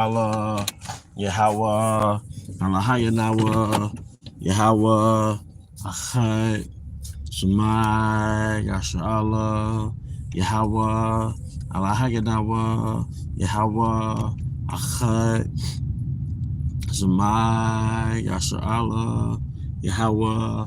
Allah, Yahweh, Allahayanawa, Yahweh, Achad, Shemai, Yasharallah, Yahweh, Allahayanawa, Yahweh, Achad, Shemai, Yasharallah, Yahweh,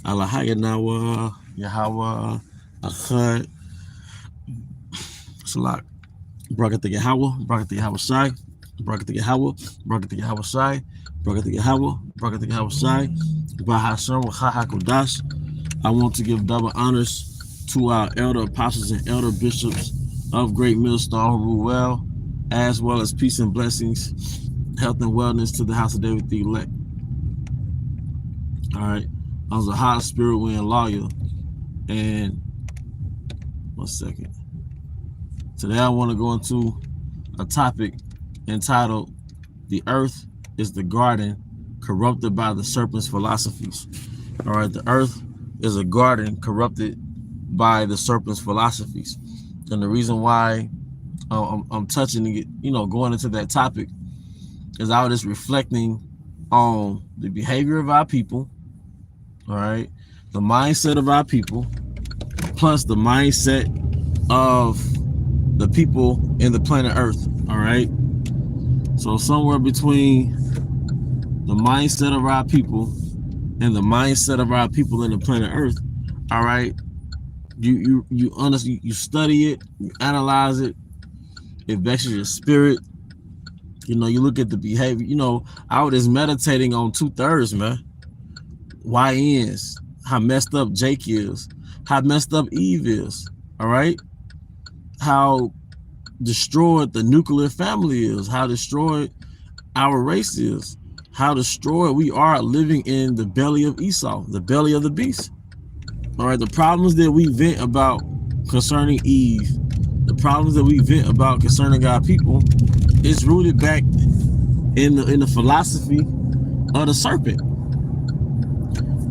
Allahayanawa, Yahweh, Achad, Salak. Bracket the Yahweh, bracket the Yahweh Shai, bracket the Yahweh, bracket the Yahweh Shai, bracket the Yahweh, bracket the Yahweh Shai, Bahashem, Wahahakodash. I want to give double honors to our elder apostles and elder bishops of Great Millstone who rule well as peace and blessings, health and wellness to the house of David the elect. All right. I was a high spirit winning lawyer. And 1 second. Today I want to go into a topic entitled "The Earth is the Garden Corrupted by the Serpents' Philosophies." All right, the Earth is a garden corrupted by the serpent's philosophies, and the reason why I'm touching it, going into that topic, is I was just reflecting on the behavior of our people. All right, the mindset of our people, plus the mindset of the people in the planet Earth. All right. So somewhere between the mindset of our people and the mindset of our people in the planet Earth. All right. You honestly, you study it, you analyze it. It vexes your spirit. You look at the behavior. I was just meditating on 2/3, man. YNs, how messed up Jake is, how messed up Eve is. All right. How destroyed the nuclear family is, how destroyed our race is, how destroyed we are living in the belly of Esau, the belly of the beast. All right, the problems that we vent about concerning Eve, the problems that we vent about concerning our people, is rooted back in the philosophy of the serpent.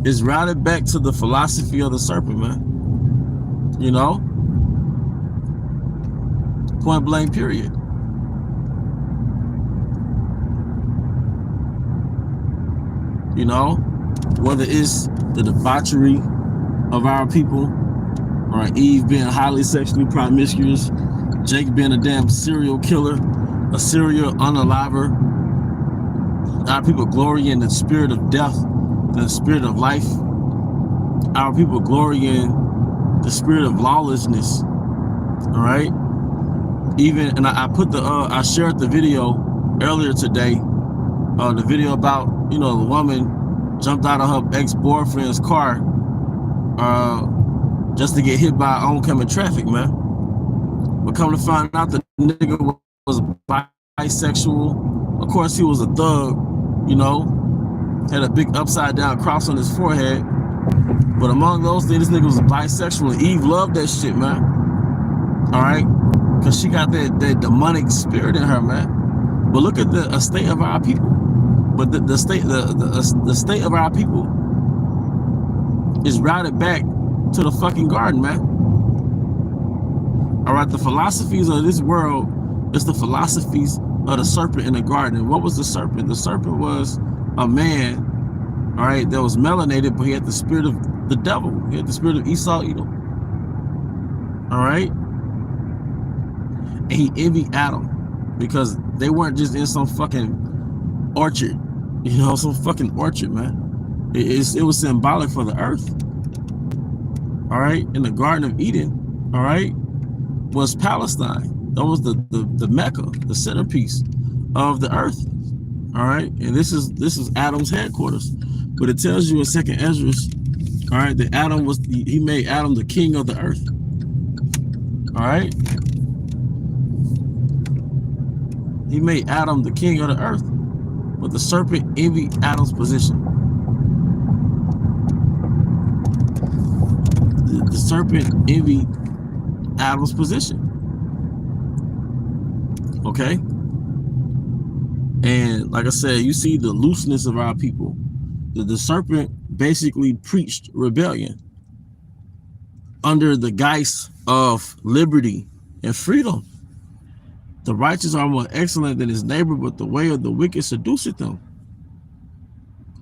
It's routed back to the philosophy of the serpent, man. Point blank, period. Whether it's the debauchery of our people, or Eve being highly sexually promiscuous, Jake being a damn serial killer, a serial unaliver, our people glory in the spirit of death, the spirit of life. Our people glory in the spirit of lawlessness. All right. And I shared the video earlier today, the video about, the woman jumped out of her ex-boyfriend's car just to get hit by oncoming traffic, man. But come to find out, the nigga was bisexual. Of course, he was a thug, had a big upside down cross on his forehead. But among those things, this nigga was bisexual, and Eve loved that shit, man. All right? Because she got that demonic spirit in her, man. But look at the state of our people. But the state of our people is routed back to the fucking garden, man. All right, the philosophies of this world is the philosophies of the serpent in the garden. What was the serpent? The serpent was a man, all right, that was melanated, but he had the spirit of the devil. He had the spirit of Esau, all right? And he envied Adam because they weren't just in some fucking orchard, some fucking orchard, man. It was symbolic for the earth. All right, in the Garden of Eden, all right, was Palestine. That was the Mecca, the centerpiece of the earth. All right, and this is Adam's headquarters. But it tells you in 2nd Ezra, all right, that he made Adam the king of the earth. All right. He made Adam the king of the earth, but the serpent envied Adam's position. The serpent envied Adam's position. Okay? And like I said, you see the looseness of our people. The serpent basically preached rebellion under the guise of liberty and freedom. The righteous are more excellent than his neighbor, but the way of the wicked seduceth them.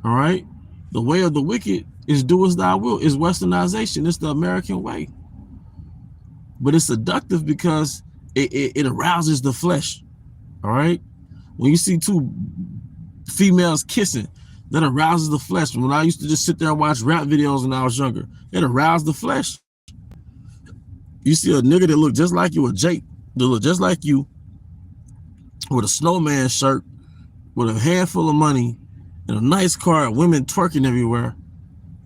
All right? The way of the wicked is do as thou wilt. It's westernization. It's the American way. But it's seductive because it arouses the flesh. All right? When you see two females kissing, that arouses the flesh. When I used to just sit there and watch rap videos when I was younger, it aroused the flesh. You see a nigga that look just like you, a Jake that look just like you, with a snowman shirt, with a handful of money, and a nice car, and women twerking everywhere.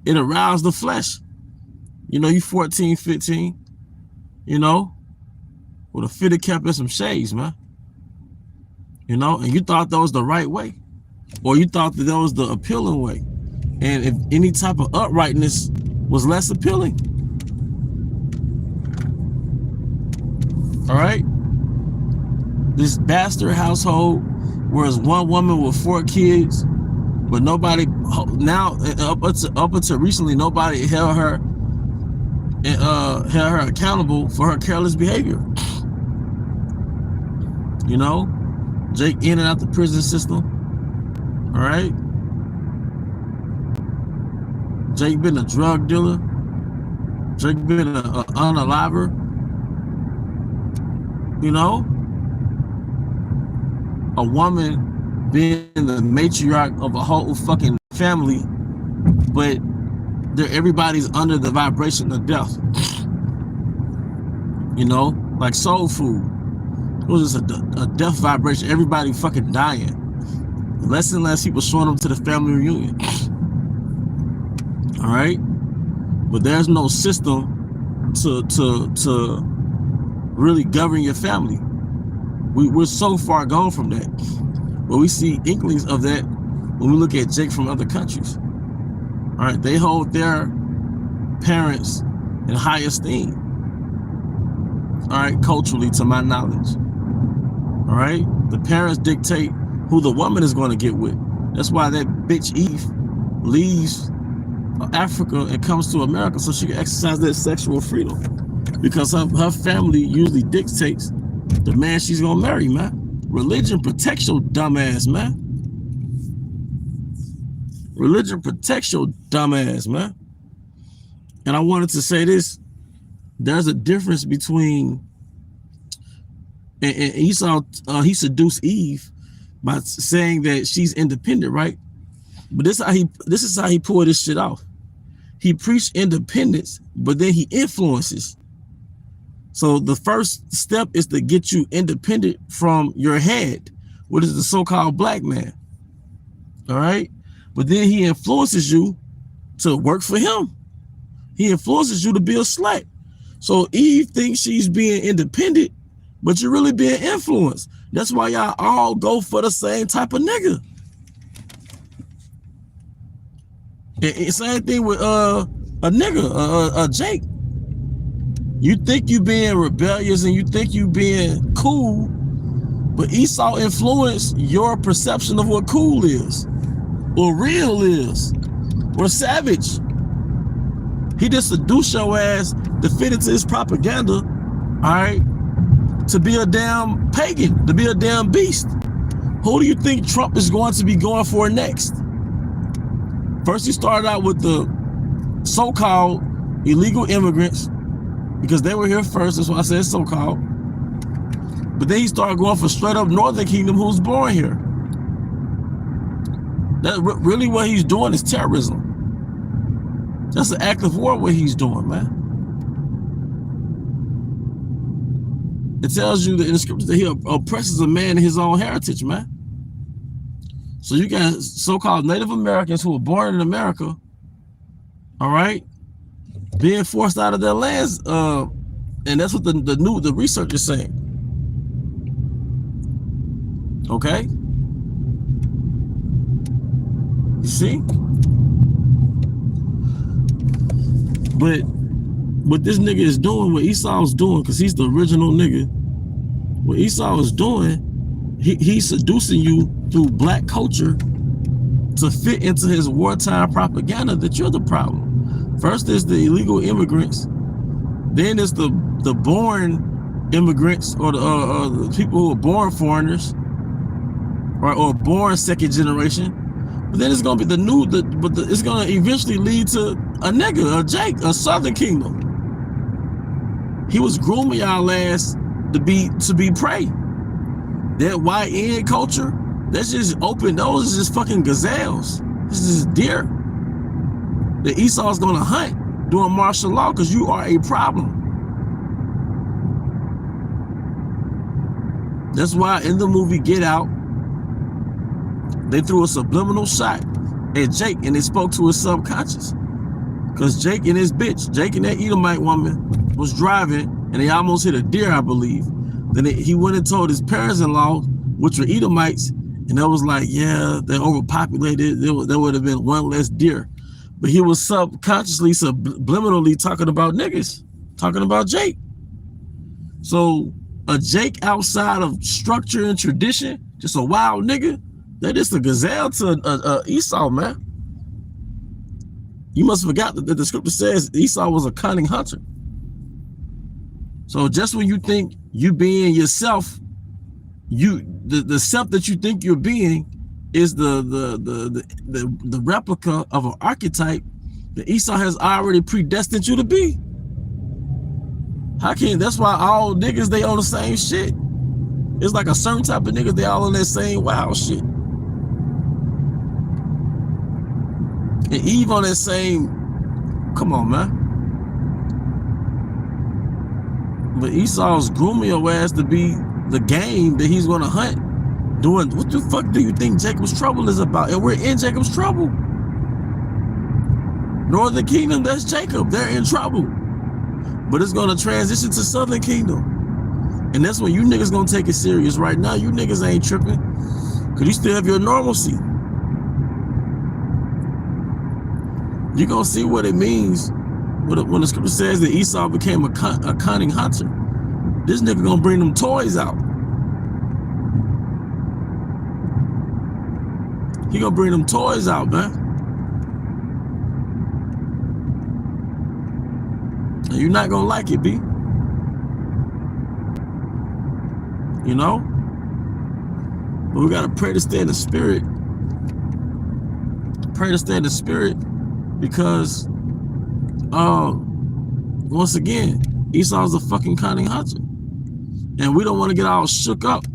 It aroused the flesh. You know, you 14, 15, you know, with a fitted cap and some shades, man. You know, and you thought that was the right way. Or you thought that was the appealing way. And if any type of uprightness was less appealing. All right? This bastard household, whereas one woman with 4 kids, but nobody now up until recently, nobody held her accountable for her careless behavior. You know, Jake in and out the prison system. All right, Jake been a drug dealer. Jake been an unaliver. You know, a woman being the matriarch of a whole fucking family, but everybody's under the vibration of death. You know, like soul food. It was just a death vibration. Everybody fucking dying. Less and less people showing up to the family reunion. All right, but there's no system to really govern your family. We're so far gone from that. But we see inklings of that when we look at Jake from other countries. All right, they hold their parents in high esteem. All right, culturally, to my knowledge. All right, the parents dictate who the woman is going to get with. That's why that bitch Eve leaves Africa and comes to America so she can exercise that sexual freedom. Because her family usually dictates the man she's going to marry, man. Religion protects your dumb ass, man. Religion protects your dumb ass, man. And I wanted to say this. There's a difference between, and Esau, he seduced Eve by saying that she's independent, right? But this is how he pulled this shit off. He preached independence, but then he influences. So the first step is to get you independent from your head, which is the so-called black man. All right? But then he influences you to work for him. He influences you to be a slut. So Eve thinks she's being independent, but you're really being influenced. That's why y'all all go for the same type of nigga. And same thing with a nigga, a Jake. You think you being rebellious and you think you being cool, but Esau influenced your perception of what cool is, or real is, or savage. He just seduced your ass to fit into his propaganda, all right, to be a damn pagan, to be a damn beast. Who do you think Trump is going to be going for next? First, he started out with the so-called illegal immigrants, because they were here first. That's why I said so-called. But then he started going for straight up Northern Kingdom who's born here. That really what he's doing is terrorism. That's an act of war what he's doing, man. It tells you that in the scriptures that he oppresses a man in his own heritage, man. So you got so-called Native Americans who were born in America, all right, being forced out of their lands, and that's what the research is saying. Okay, you see, but what this nigga is doing, what Esau's doing, because he's the original nigga. What Esau is doing, he's seducing you through black culture to fit into his wartime propaganda that you're the problem. First is the illegal immigrants, then is the born immigrants or the people who are born foreigners or born second generation. But then it's gonna be it's gonna eventually lead to a nigga, a Jake, a Southern Kingdom. He was grooming y'all ass to be prey. That YN culture, that's just open. Those are just fucking gazelles. This is deer. The Esau's gonna hunt doing martial law because you are a problem. That's why in the movie Get Out, they threw a subliminal shot at Jake and they spoke to his subconscious. Because Jake and his bitch, Jake and that Edomite woman was driving and they almost hit a deer, I believe. Then he went and told his parents-in-law, which were Edomites, and they was like, yeah, they're overpopulated. There would have been one less deer. But he was subconsciously, subliminally talking about niggas, talking about Jake. So a Jake outside of structure and tradition, just a wild nigga, that is a gazelle to Esau, man. You must have forgot that the scripture says Esau was a cunning hunter. So just when you think you being yourself, the self that you think you're being is the replica of an archetype that Esau has already predestined you to be. How can that's why all niggas they on the same shit. It's like a certain type of niggas, they all on that same wild shit. And Eve on that same, come on, man. But Esau's grooming your ass to be the game that he's gonna hunt. Doing what the fuck do you think Jacob's trouble is about? And we're in Jacob's trouble. Northern Kingdom, that's Jacob. They're in trouble. But it's gonna transition to Southern Kingdom. And that's when you niggas gonna take it serious. Right now, you niggas ain't tripping. Cause you still have your normalcy. You're gonna see what it means when the scripture says that Esau became a cunning hunter. This nigga gonna bring them toys out. He gonna bring them toys out, man. And you're not gonna like it, B. You know? But we gotta pray to stay in the spirit. Pray to stay in the spirit because once again, Esau's a fucking cunning hunter. And we don't want to get all shook up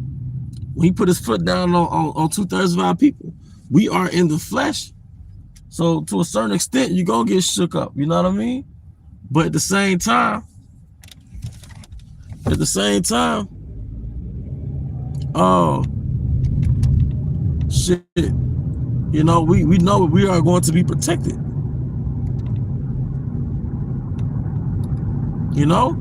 when he put his foot down on 2/3 of our people. We are in the flesh. So to a certain extent, you're going to get shook up. You know what I mean? But at the same time, shit, you know, we know we are going to be protected. You know?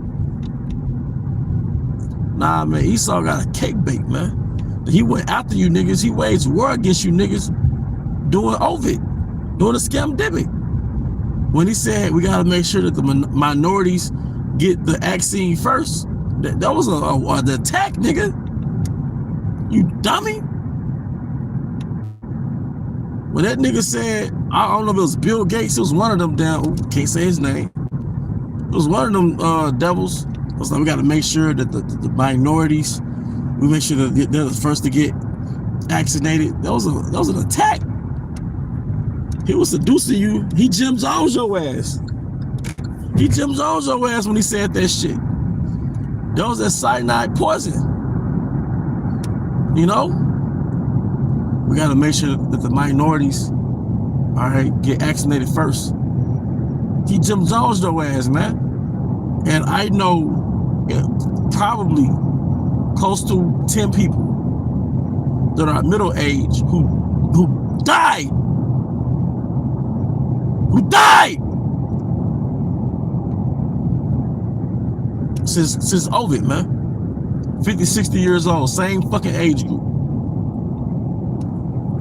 Nah, man, Esau got a cake bake, man. He went after you niggas. He waged war against you niggas doing Ovid, doing a scamdemic. When he said we got to make sure that the minorities get the vaccine first, that was an attack, nigga. You dummy. When that nigga said, I don't know if it was Bill Gates, it was one of them can't say his name. It was one of them devils. It was like, we got to make sure that the minorities, we make sure that they're the first to get vaccinated. That was an attack. He was seducing you. He Jim Jones your ass. He Jim Jones your ass when he said that shit. That was that cyanide poison. You know? We got to make sure that the minorities, all right, get vaccinated first. He Jim Jones your ass, man. And I know probably close to 10 people that are middle age who died. Who died since Ovid, man. 50, 60 years old, same fucking age group.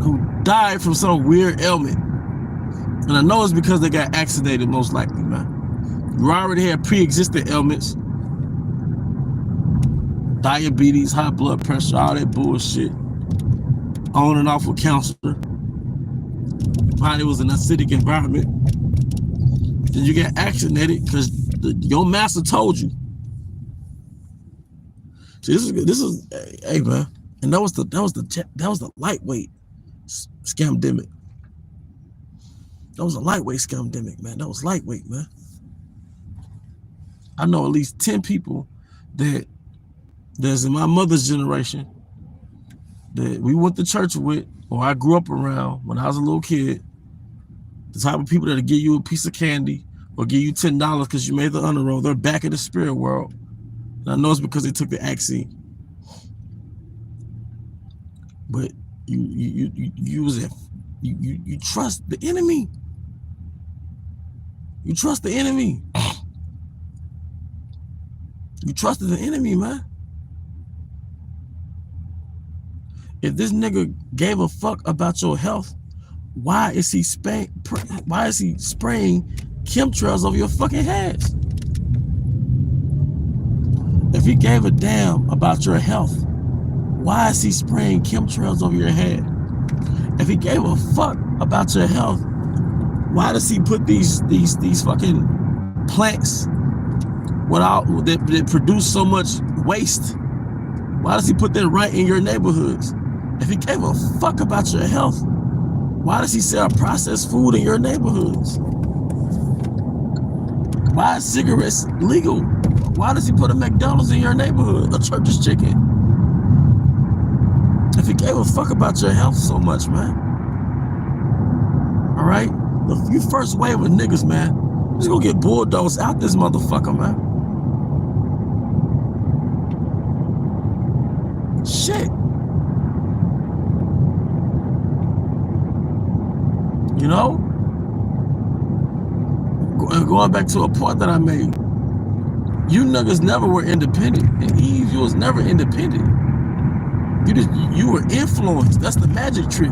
Who died from some weird ailment. And I know it's because they got accidentated, most likely, man. You already had pre-existing ailments. Diabetes, high blood pressure, all that bullshit. On and off with counselor. Probably was an acidic environment. Then you get accidentated because your master told you. This is hey man, and that was the lightweight scamdemic. That was a lightweight scamdemic, man. That was lightweight, man. I know at least 10 people that's in my mother's generation that we went to church with, or I grew up around when I was a little kid. The type of people that'll give you a piece of candy or give you $10 because you made the honor roll. They're back in the spirit world. And I know it's because they took the vaccine. But you trust the enemy. You trust the enemy. You trusted the enemy, man. If this nigga gave a fuck about your health, why is he spraying chemtrails over your fucking heads? If he gave a damn about your health, why is he spraying chemtrails over your head? If he gave a fuck about your health, why does he put these fucking plants that produce so much waste? Why does he put that right in your neighborhoods? If he gave a fuck about your health, why does he sell processed food in your neighborhoods? Why is cigarettes legal? Why does he put a McDonald's in your neighborhood, a Church's Chicken? If he gave a fuck about your health so much, man. All right? You first wave of niggas, man. Just gonna get bulldozed out this motherfucker, man. Shit. You know? Going back to a point that I made. You niggas never were independent. And Eve, you was never independent. You were influenced. That's the magic trick.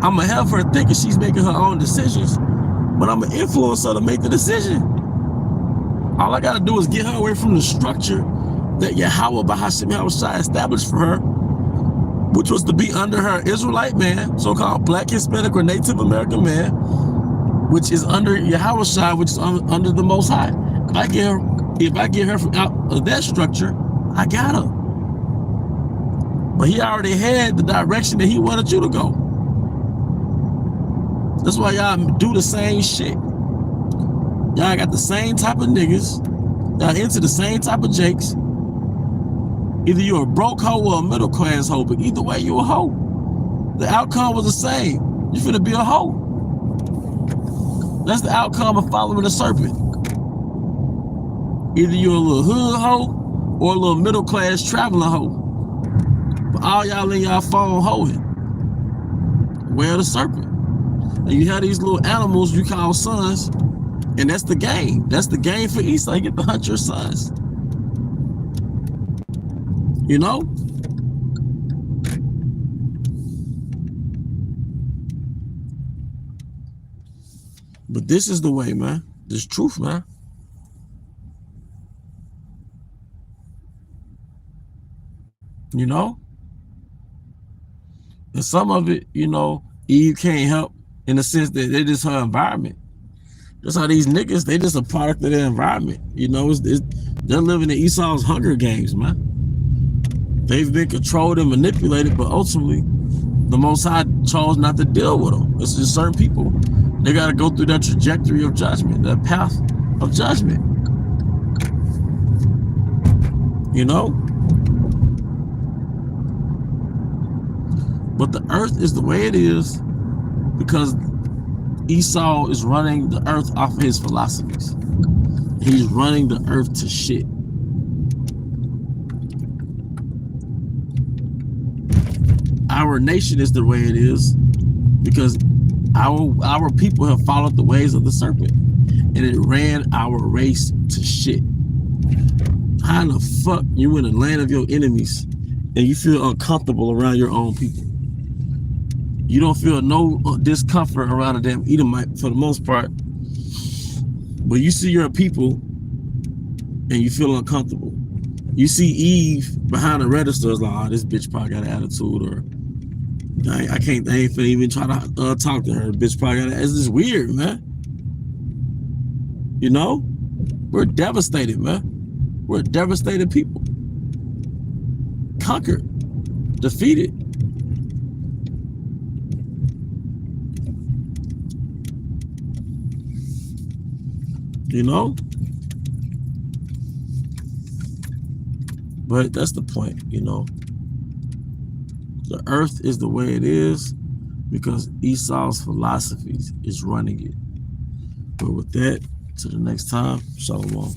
I'ma have her thinking she's making her own decisions, but I'ma influence her to make the decision. All I gotta do is get her away from the structure that Yahweh Bahashim Yahushua established for her, which was to be under her Israelite man, so-called Black, Hispanic, or Native American man, which is under Yahushua, which is under the Most High. If I get her from out of that structure, I got her. But he already had the direction that he wanted you to go. That's why y'all do the same shit. Y'all got the same type of niggas. Y'all into the same type of jakes. Either you're a broke hoe or a middle class hoe, but either way you a hoe. The outcome was the same. You finna be a hoe. That's the outcome of following the serpent. Either you're a little hood hoe or a little middle class traveling hoe. But all y'all in y'all phone hoeing. Wear the serpent. And you have these little animals you call sons, and that's the game. That's the game for Esau. You get to hunt your sons. You know? But this is the way, man. This truth, man. You know? And some of it, you know, Eve can't help in the sense that they're just her environment. That's how these niggas, they just a product of their environment. You know, they're living in Esau's Hunger Games, man. They've been controlled and manipulated, but ultimately, the Most High chose not to deal with them. It's just certain people, they got to go through that trajectory of judgment, that path of judgment. You know? But the earth is the way it is because Esau is running the earth off of his philosophies. He's running the earth to shit. Our nation is the way it is because our people have followed the ways of the serpent, and it ran our race to shit. How in the fuck you in the land of your enemies and you feel uncomfortable around your own people? You don't feel no discomfort around a damn Edomite for the most part, but you see your people and you feel uncomfortable. You see Eve behind the register, is like, oh, this bitch probably got an attitude, or I ain't finna even try to talk to her. The bitch probably got an attitude. It's just weird, man. You know, we're devastated, man. We're devastated people. conquered, defeated. You know? But that's the point, you know. The earth is the way it is because Esau's philosophies is running it. But with that, till the next time, shalom.